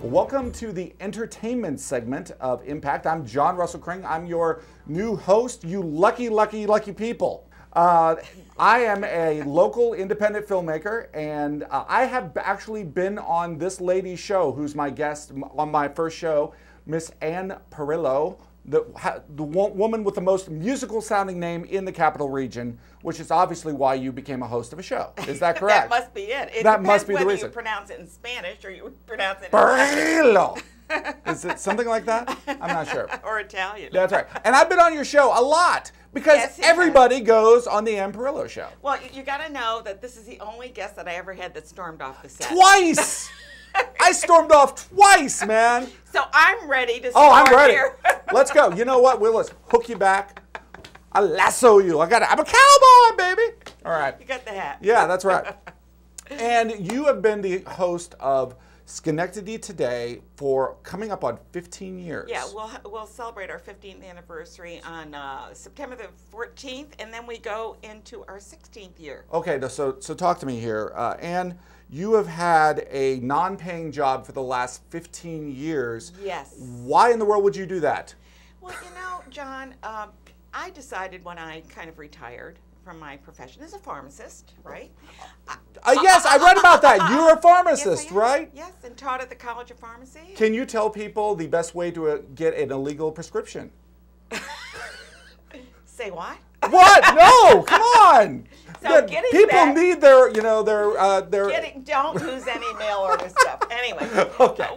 Welcome to the entertainment segment of Impact. I'm John Russell Cring. I'm your new host, you lucky, lucky, lucky people. I am a local independent filmmaker, and I have actually been on this lady's show, who's my guest on my first show, Miss Ann Parillo, the woman with the most musical sounding name in the capital region, which is obviously why you became a host of a show. Is that correct? That must be it. That must be the reason. Whether you pronounce it in Spanish or you pronounce it in Parillo. Is it something like that? I'm not sure. Or Italian. That's right. And I've been on your show a lot because Yes, everybody goes on the Ann Parillo show. Well, you got to know that this is the only guest that I ever had that stormed off the set. Twice! I stormed off twice, man. So I'm ready to Oh, start I'm ready. here. Let's go. You know what? Let's hook you back. I lasso you. I'm a cowboy, baby. All right. You got the hat. Yeah, that's right. And you have been the host of Schenectady Today for coming up on 15 years. Yeah, we'll celebrate our 15th anniversary on September the 14th, and then we go into our 16th year. Okay, so talk to me here. Ann, you have had a non-paying job for the last 15 years. Yes. Why in the world would you do that? Well, you know, John, I decided when I kind of retired from my profession as a pharmacist, right? Yes, I read about that. You're a pharmacist, Yes, I am. right? Yes, and taught at the College of Pharmacy. Can you tell people the best way to get an illegal prescription? Say what? What? No, come on. So getting people back- need their. Don't use any mail order stuff. Anyway, Okay.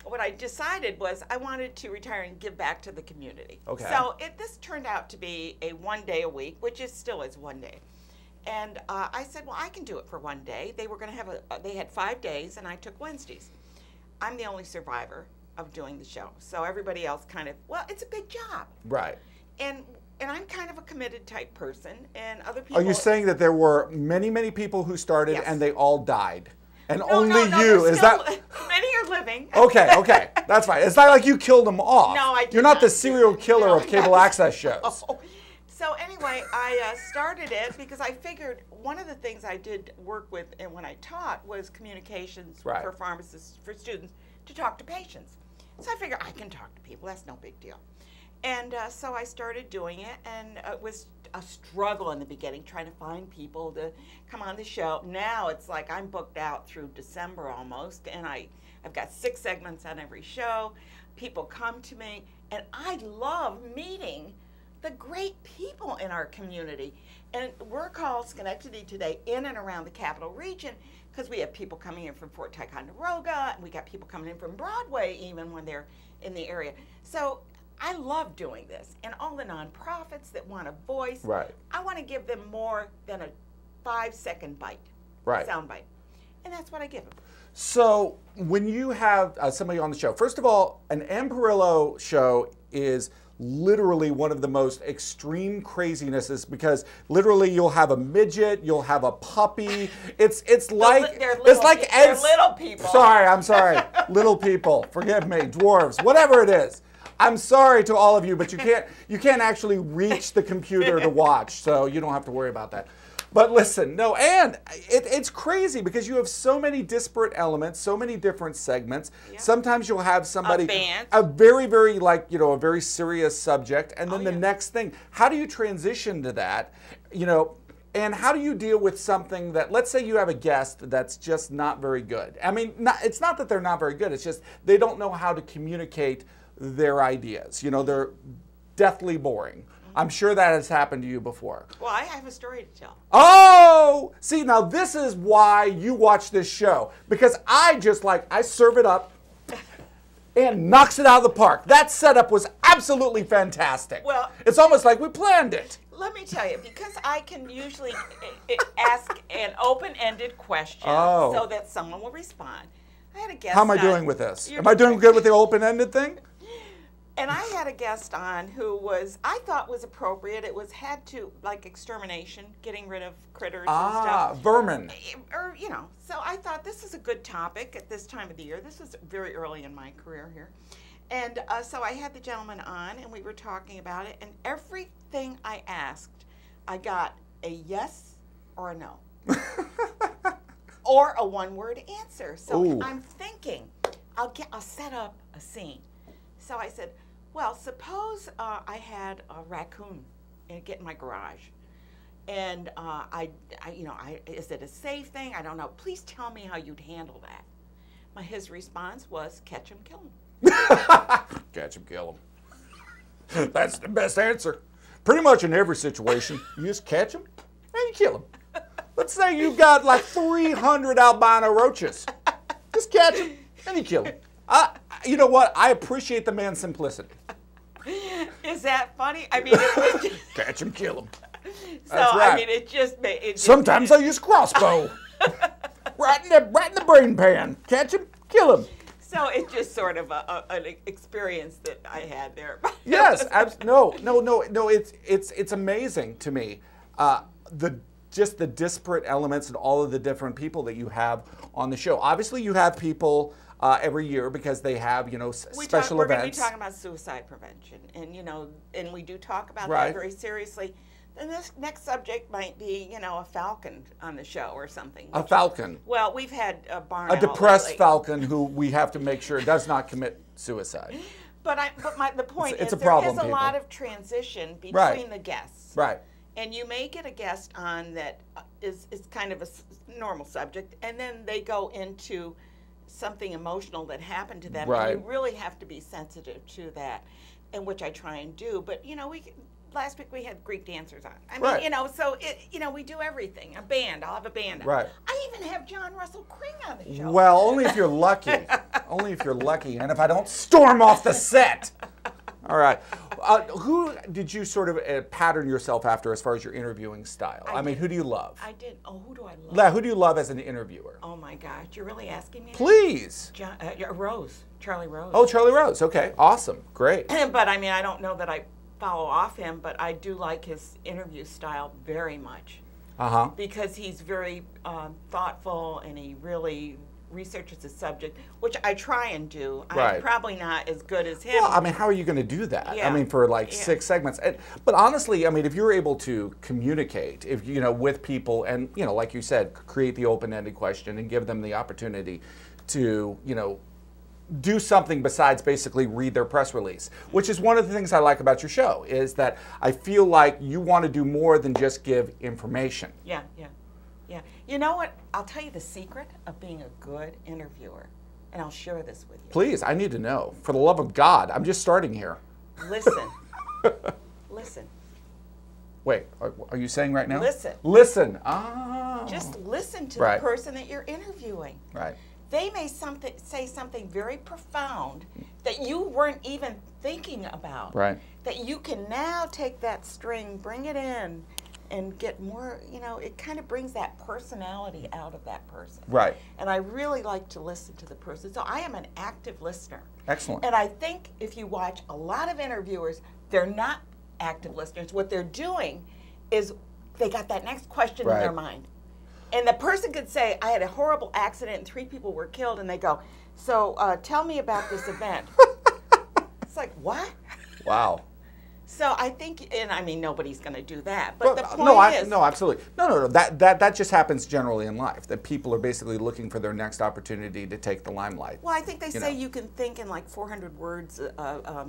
What I decided was I wanted to retire and give back to the community. Okay. So this turned out to be a 1 day a week, which still is 1 day. And I said, well, I can do it for 1 day. They were going to have they had 5 days, and I took Wednesdays. I'm the only survivor of doing the show. So everybody else kind of, well, it's a big job. Right. And I'm kind of a committed type person, and other people. Are you saying that there were many, many people who started Yes. and they all died? And No, only no, you, there's is still- that? Many are living. Okay, that's fine. It's not like you killed them off. No, I did You're not not the do serial that. killer No, of cable yes. access shows. Oh. So anyway, I started it because I figured one of the things I did work with and when I taught was communications Right. for pharmacists, for students, to talk to patients. So I figured I can talk to people. That's no big deal. And so I started doing it, and it was a struggle in the beginning trying to find people to come on the show. Now it's like I'm booked out through December almost, and I've got 6 segments on every show. People come to me, and I love meeting the great people in our community. And we're called Schenectady Today in and around the capital region because we have people coming in from Fort Ticonderoga, and we got people coming in from Broadway even when they're in the area. So I love doing this, and all the nonprofits that want a voice. Right. I want to give them more than a 5-second bite, Right. sound bite, and that's what I give them. So when you have somebody on the show, first of all, an Ann Parillo show is literally one of the most extreme crazinesses because literally you'll have a midget, you'll have a puppy. It's like They're it's like little, they're Ed's. little people. Sorry, I'm sorry. Little people, forgive me, dwarves, whatever it is. I'm sorry to all of you, but you can't actually reach the computer to watch, so you don't have to worry about that. But listen, no, and it's crazy because you have so many disparate elements, so many different segments. Yeah. Sometimes you'll have somebody, A band. a very, very a very serious subject, and then Oh, the yeah. next thing. How do you transition to that? And how do you deal with something that, let's say you have a guest that's just not very good? I mean, it's not that they're not very good. It's just they don't know how to communicate their ideas. They're deathly boring. I'm sure that has happened to you before. Well, I have a story to tell. Oh, see, now this is why you watch this show, because I serve it up and knocks it out of the park. That setup was absolutely fantastic. Well, it's almost like we planned it. Let me tell you, because I can usually ask an open-ended question so that someone will respond. I had a guest. How am I doing with this? Am I doing good with the open-ended thing? And I had a guest on who I thought was appropriate. It had to, like extermination, getting rid of critters and stuff. Vermin. Or, so I thought this is a good topic at this time of the year. This was very early in my career here. And so I had the gentleman on, and we were talking about it, and everything I asked I got a yes or a no. Or a one-word answer. So Ooh. I'm thinking, I'll set up a scene. So I said, well, suppose I had a raccoon get in my garage. And is it a safe thing? I don't know. Please tell me how you'd handle that. His response was, catch him, kill him. Catch him, kill him. That's the best answer. Pretty much in every situation, you just catch him and you kill him. Let's say you've got like 300 albino roaches. Just catch him and you kill him. You know what? I appreciate the man's simplicity. Is that funny? I mean, it just, catch him, kill him. so That's right. I mean, it just made. Sometimes I use crossbow. right in the brain pan. Catch him, kill him. So it's just sort of an experience that I had there. Yes, no. It's amazing to me. Just the disparate elements and all of the different people that you have on the show. Obviously, you have people every year because they have special We're events. We're going to be talking about suicide prevention, and we do talk about that very seriously. And this next subject might be, a falcon on the show or something. A falcon. Well, we've had a barn A depressed falcon who we have to make sure does not commit suicide. But the point is a problem, there is a lot of transition between the guests. Right. And you may get a guest on that is kind of a normal subject, and then they go into something emotional that happened to them. Right. And you really have to be sensitive to that, and which I try and do. But, last week we had Greek dancers on. I mean, so we do everything. A band. I'll have a band on. Right. I even have John Russell Cring on the show. Well, only if you're lucky. Only if you're lucky, and if I don't storm off the set. All right. Who did you sort of pattern yourself after as far as your interviewing style? I mean, who do you love? I did. Oh, who do I love? Yeah, who do you love as an interviewer? Oh, my gosh. You're really asking me? Please. Rose. Charlie Rose. Oh, Charlie Rose. Okay. Awesome. Great. But, I mean, I don't know that I follow off him, but I do like his interview style very much. Uh-huh. Because he's very thoughtful, and he really researches the subject, which I try and do. Right. I'm probably not as good as him. Well, I mean, how are you going to do that? Yeah. I mean, for like 6 segments. But honestly, I mean, if you're able to communicate, with people and, like you said, create the open-ended question and give them the opportunity to, do something besides basically read their press release, which is one of the things I like about your show, is that I feel like you want to do more than just give information. Yeah. You know what? I'll tell you the secret of being a good interviewer, and I'll share this with you. Please, I need to know. For the love of God, I'm just starting here. Listen. Listen. Wait, are you saying right now? Listen. Listen. Ah. Just listen to the person that you're interviewing. Right. They may say something very profound that you weren't even thinking about. Right. That you can now take that string, bring it in, and get more, it kind of brings that personality out of that person. Right. And I really like to listen to the person. So I am an active listener. Excellent. And I think if you watch a lot of interviewers, they're not active listeners. What they're doing is they got that next question in their mind. And the person could say, I had a horrible accident and 3 people were killed, and they go, so tell me about this event. It's like, what? Wow. So I think, and I mean, nobody's going to do that. But the point is... No, absolutely. No. That just happens generally in life, that people are basically looking for their next opportunity to take the limelight. Well, I think they say you can think in like 400 words a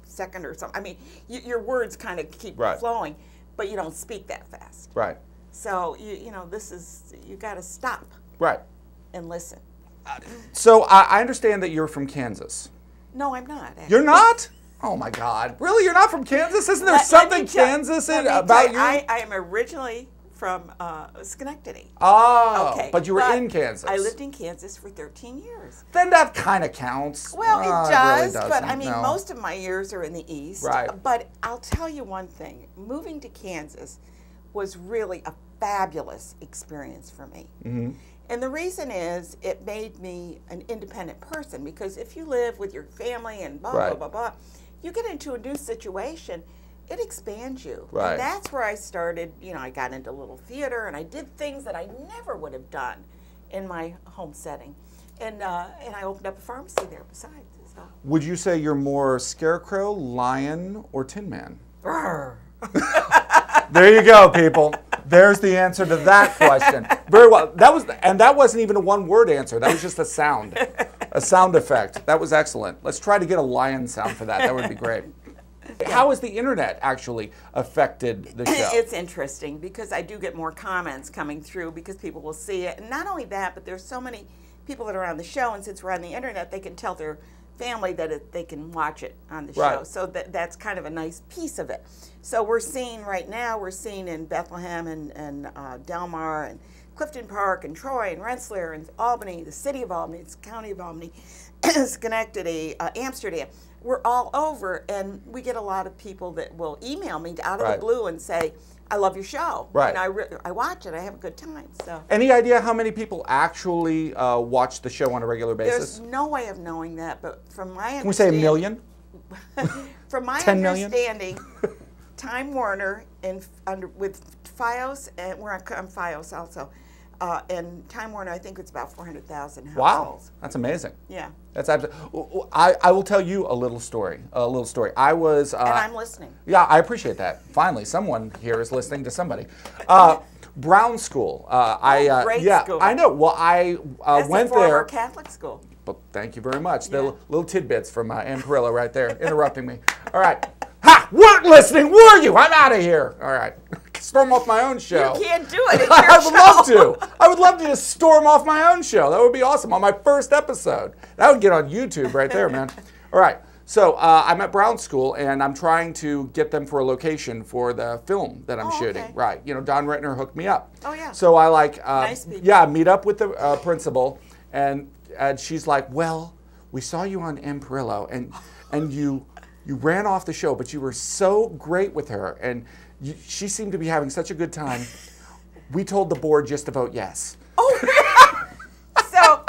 second or something. I mean, your words kind of keep flowing, but you don't speak that fast. Right. So, you got to stop. Right. And listen. So I understand that you're from Kansas. No, I'm not. Actually. You're not? Oh my God! Really? You're not from Kansas? Isn't there something Kansas about you? I am originally from Schenectady. Oh, okay. But you were in Kansas. I lived in Kansas for 13 years. Then that kind of counts. Well, it does, really but I mean, most of my years are in the East. Right. But I'll tell you one thing: moving to Kansas was really a fabulous experience for me. Mm-hmm. And the reason is it made me an independent person, because if you live with your family and blah, blah, blah, you get into a new situation, it expands you. Right. And that's where I started, I got into little theater, and I did things that I never would have done in my home setting. And I opened up a pharmacy there besides. So. Would you say you're more Scarecrow, Lion, or Tin Man? There you go, people. There's the answer to that question. Very well. That wasn't even a one-word answer. That was just a sound effect. That was excellent. Let's try to get a lion sound for that. That would be great. How has the internet actually affected the show? It's interesting because I do get more comments coming through because people will see it. And not only that, but there's so many people that are on the show, and since we're on the internet, they can tell their family that they can watch it on the show. So that's kind of a nice piece of it. So we're seeing right now, in Bethlehem and Del Mar and Clifton Park and Troy and Rensselaer and Albany, the city of Albany, the county of Albany, Schenectady, Amsterdam. We're all over, and we get a lot of people that will email me out of the blue and say, I love your show. And I watch it. I have a good time. So. Any idea how many people actually watch the show on a regular basis? There's no way of knowing that, but from my understanding... Can we say 1 million? From my 10 understanding, Time Warner with FiOS, and we're on FiOS also, and Time Warner, I think it's about 400,000 households. Wow, that's amazing. Yeah. That's absolutely. I will tell you a little story. I was. And I'm listening. Yeah, I appreciate that. Finally, someone here is listening to somebody. Brown School. Great yeah, school. I know. Well, I went there. there. Catholic school. But thank you very much. Yeah. The little tidbits from Ann Parillo right there, interrupting me. All right. Ha! Weren't listening, were you? I'm out of here. All right. Storm off my own show. You can't do it. It's your I would love show. to. I would love to just storm off my own show. That would be awesome on my first episode. That would get on YouTube right there, man. All right. So I'm at Brown School, and I'm trying to get them for a location for the film that I'm shooting. Okay. Right. You know, Don Rittner hooked me up. Oh, yeah. So I nice people. yeah, meet up with the principal, and she's like, well, we saw you on Ann Parillo, and you ran off the show, but you were so great with her, and she seemed to be having such a good time. We told the board just to vote yes. Oh, so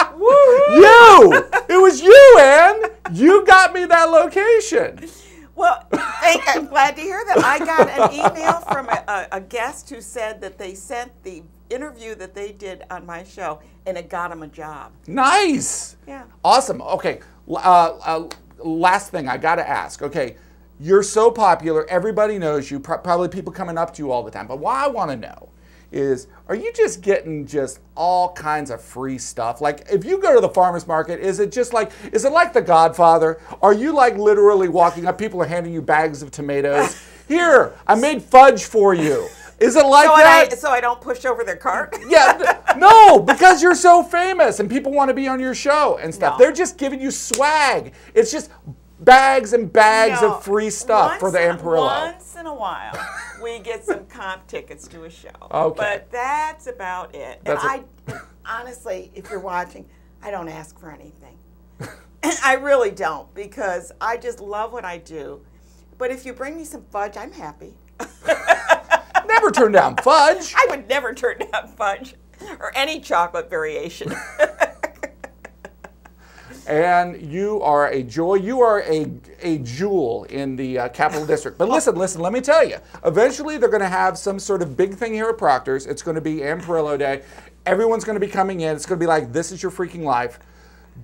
you! It was you, Ann. You got me that location. Well, I'm glad to hear that. I got an email from a guest who said that they sent the interview that they did on my show, and it got them a job. Nice. Yeah. Awesome. Okay. Last thing I got to ask. Okay. You're so popular, everybody knows you, probably people coming up to you all the time. But what I want to know is, are you just getting just all kinds of free stuff? Like, if you go to the farmer's market, is it like The Godfather? Are you like literally walking up, people are handing you bags of tomatoes? Here, I made fudge for you. Is it like that? So I don't push over their cart? Yeah, no, because you're so famous and people want to be on your show and stuff. No. They're just giving you swag. It's just bags and bags of free stuff for the Ann Parillo. Once in a while, we get some comp tickets to a show. Okay. But that's about it. And honestly, if you're watching, I don't ask for anything. I really don't, because I just love what I do. But if you bring me some fudge, I'm happy. Never turn down fudge. I would never turn down fudge or any chocolate variation. And you are a joy. You are a jewel in the Capital District. But listen, let me tell you. Eventually, they're going to have some sort of big thing here at Proctors. It's going to be Ann Parillo Day. Everyone's going to be coming in. It's going to be like, this is your freaking life.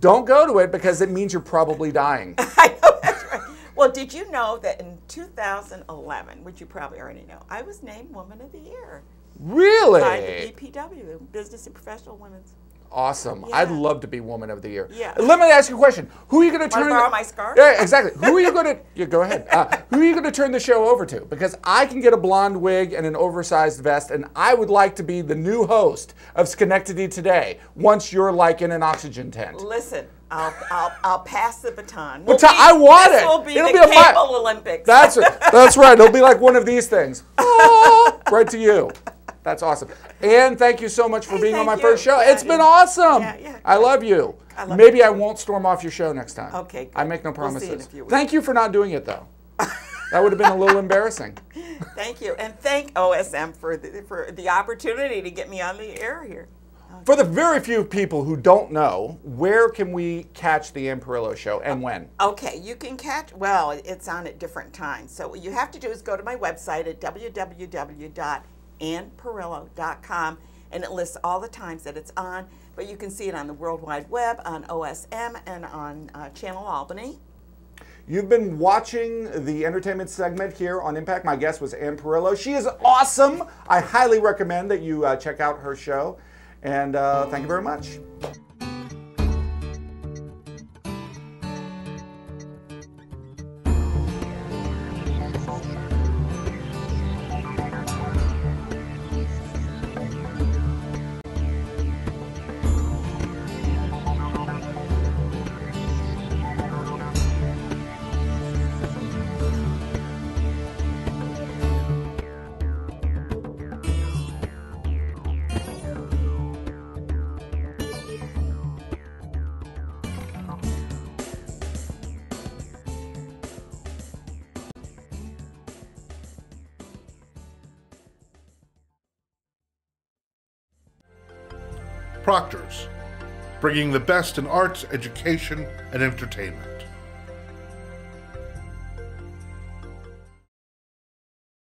Don't go to it, because it means you're probably dying. I know, that's right. Well, did you know that in 2011, which you probably already know, I was named Woman of the Year. Really? By the BPW, the Business and Professional Women's. Awesome. Yeah. I'd love to be Woman of the Year. Yeah. Let me ask you a question. Who are you going to turn? Want to borrow my scarf? Yeah, exactly. Who are you going to? Yeah, go ahead. Who are you going to turn the show over to? Because I can get a blonde wig and an oversized vest, and I would like to be the new host of Schenectady Today once you're like in an oxygen tent. Listen, I'll pass the baton. I want it. This will be It'll the be Cable Olympics. That's right. It'll be like one of these things. Oh, right to you. That's awesome. Ann, thank you so much for being on my first show. Yeah, it's been awesome. Yeah. I love you. Maybe you. I won't storm off your show next time. Okay, good. I make no promises. We'll see in a few weeks. Thank you for not doing it, though. That would have been a little embarrassing. Thank you. And thank OSM for the opportunity to get me on the air here. Okay. For the very few people who don't know, where can we catch the Ann Parillo show and when? Okay, you can catch, well, it's on at different times. So what you have to do is go to my website at www.annparillo.com, and it lists all the times that it's on. But you can see it on the World Wide Web, on OSM, and on Channel Albany. You've been watching the entertainment segment here on Impact. My guest was Ann Parillo. She is awesome. I highly recommend that you check out her show. And thank you very much. Proctors, bringing the best in arts, education, and entertainment.